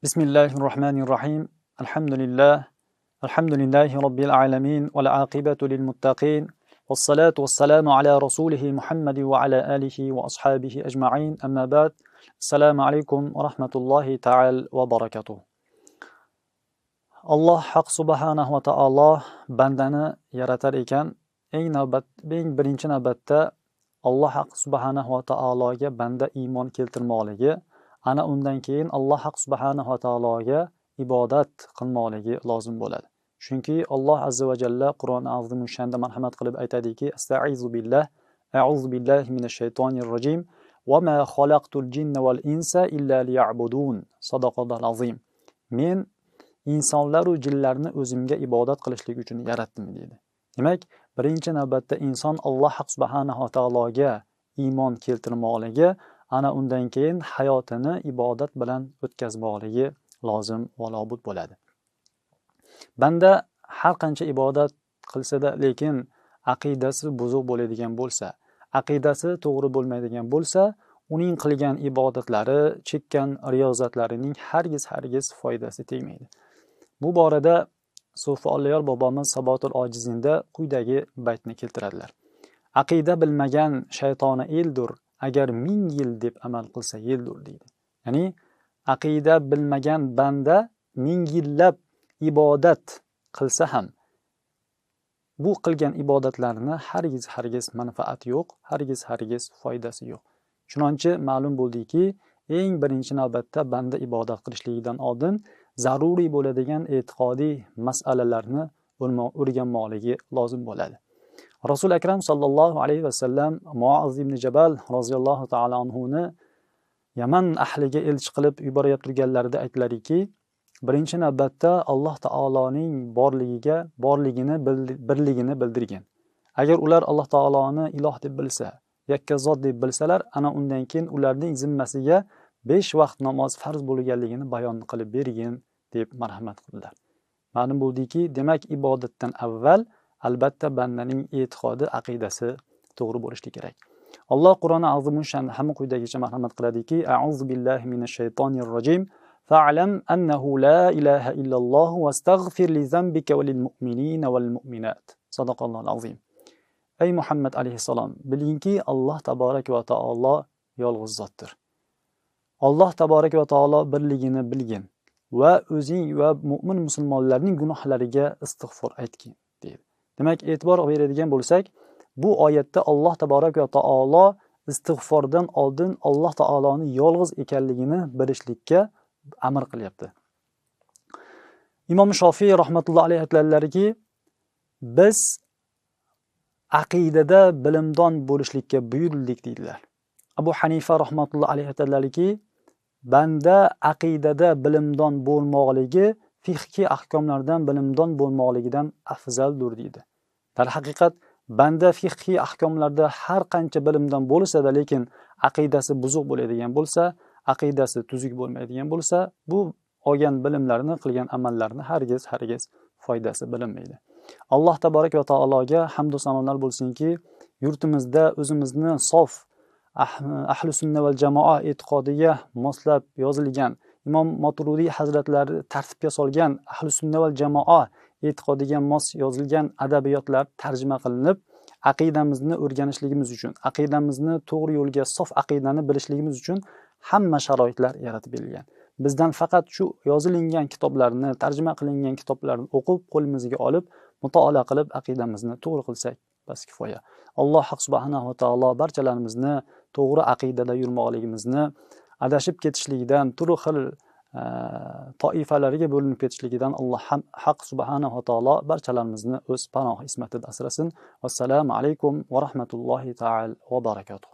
Bismillahirrahmanirrahim. Alhamdulillahi Rabbil alamin. Wal aqibatu lil muttaqin. Wassalatu wassalamu ala rasulihi Muhammadi wa ala alihi wa ashabihi ajma'in. Amma ba'd. Assalamu alaykum wa rahmatullahi ta'ala wa barakatuh. Alloh haq subhanahu wa ta'ala bandani yaratar ekan, eng birinchi navbatda Alloh haq subhanahu wa ta'alaga banda iymon keltirmoqligi, ana undan keyin Alloh haq subhanahu va taologa ibodat qilmoqligi lozim bo'ladi. Chunki Alloh azza va jalla Qur'on azim shanda marhamat qilib aytadiki: "Astaizu billah, a'udhu billahi minash shaytonir rojim, va ma xalaqtul jinna wal insa illa liya'budun." Sadaqallohul azim. Men insonlar va jinlarni o'zimga ibodat qilishlik uchun yaratdim dedi. Demak, birinchi navbatda inson Alloh haq subhanahu va taologa iymon keltirmoqligi, ana undan keyin hayotini ibodat bilan o'tkazmoqligi lozim va lobud bo'ladi. Banda har qancha ibodat qilsa-da, lekin aqidasi buzuq bo'ladigan bo'lsa, aqidasi to'g'ri bo'lmaydigan bo'lsa, uning qilgan ibodatlari, chekkan riyozatlarining hargiz foydasi tegmaydi. Bu borada Sufi Oliyar bobomiz Sabotul Ojizinda quyidagi baytni keltiradilar. Aqida bilmagan shaytoni eldur, agar 1000 yil deb amal qilsa yeldur deydi. Ya'ni aqida bilmagan banda 1000 yillab ibodat qilsa ham bu qilgan ibodatlarini hargiz manfaati yo'q, hargiz foydasi yo'q. Chunonchi ma'lum bo'ldiki, eng birinchi navbatda banda ibodat qilishligidan oldin zaruriy bo'ladigan e'tiqodiy masalalarni o'rganmoqligi lozim bo'ladi. Rasul akram sallallohu alayhi va sallam Muaz ibn Jabal roziyallohu ta'ala anhuni Yaman ahliga elchi qilib yuborayotganlarida aytdilarki, birinchi navbatda Alloh taoloning birligini bildirgan. Agar ular Alloh taoloni iloh deb bilsa, yakkazot deb bilsalar, ana undan keyin ularning zimmasiga 5 vaqt namoz farz bo'lganligini bayon qilib bergin deb marhamat qildilar. Ma'lum bo'ldiki, demak ibodatdan avval albatta bandaning e'tiqodi, aqidasi to'g'ri bo'lishi kerak. Alloh Qur'oni azimul shanda hamma quyidagicha marhamat qiladiki: "A'udhu billahi minash shaytonir rojim. Fa'lam annahu la ilaha illalloh wastaghfir li zambika va lil mu'minina wal mu'minat." Sadaqallohul azim. Ey Muhammad alayhisalom, bilingki Alloh taborak va taolo yolg'iz zotdir. Alloh taborak va taolo birligini bilgin va o'zing va mu'min musulmonlarning gunohlariga istig'for aytgin deydi. Demak, e'tibor beradigan bo'lsak, bu oyatda Alloh taborak va taolo istig'fordan oldin Alloh taoloning yolg'iz ekanligini bilishlikka amr qilyapti. Imom Shofiy rahmatullohi alayhi aytadilarki, biz aqidada bilimdon bo'lishlikka buyurildik deydilar. Abu Hanifa rahmatullohi alayhi aytadilarki, banda aqidada bilimdon bo'lmoqligi fiqhiy ahkomlardan bilimdon bo'lmoqligidan afzaldir deydi. Dar haqiqat banda fiqhiy ahkomlarda har qancha bilimdon bo'lsa-da, lekin aqidasi buzuq bo'ladigan bo'lsa, aqidasi tuzuk bo'lmaydigan bo'lsa, bu olgan bilimlarini, qilgan amallarni hargiz foydasi bilinmaydi. Alloh taborak va taologa hamd va sanolar bo'lsinki, yurtimizda o'zimizni sof ahli sunna val jamoa e'tiqodiga moslab yozilgan, Imom Maturidiy hazratlari tartibga solgan ahli sunna val jamoa e'tiqodiga mos yozilgan adabiyotlar tarjima qilinib, aqidamizni o'rganishligimiz uchun, aqidamizni to'g'ri yo'lga, sof aqidani bilishligimiz uchun hamma sharoitlar yaratib berilgan. Bizdan faqat shu yozilingan kitoblarni, tarjima qilingan kitoblarni o'qib, qo'limizga olib, mutolaa qilib aqidamizni to'g'ri qilsak bas kifoya. Alloh subhanahu va taolo barchalarimizni to'g'ri aqidada yurmoqligimizni, adashib ketishligidan, turli xil toifalarga bo'linib ketishligidan Alloh haq subhanahu va taolo barchalarimizni o'z panoh ismatida asrasin. Assalomu alaykum va rahmatullohi ta'ala va barakatuh.